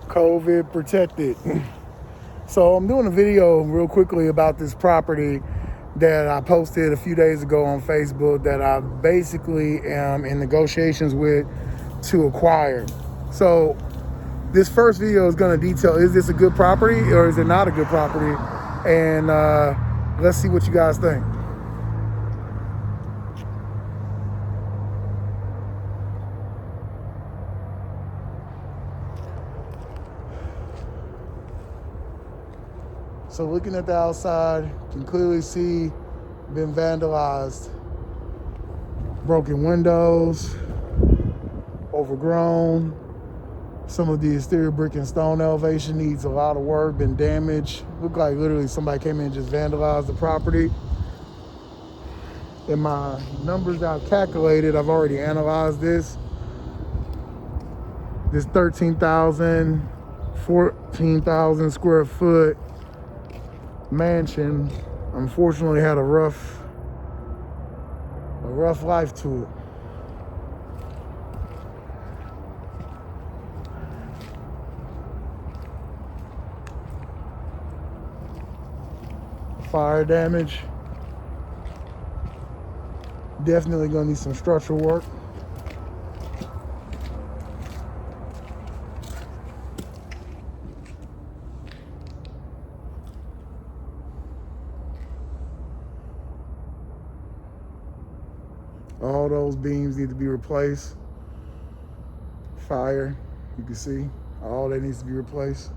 COVID protected. So I'm doing a video real quickly about this property that I posted a few days ago on Facebook that I basically am in negotiations with to acquire. So this first video is going to detail, is this a good property or is it not a good property? And let's see what you guys think. So looking at the outside, you can clearly see been vandalized. Broken windows, overgrown. Some of the exterior brick and stone elevation needs a lot of work, been damaged. Looked like literally somebody came in and just vandalized the property. In my numbers I've calculated, I've already analyzed this. This 13,000, 14,000 square foot mansion unfortunately had a rough life to it. Fire damage. Definitely gonna need some structural work. All those beams need to be replaced. Fire, you can see, all that needs to be replaced.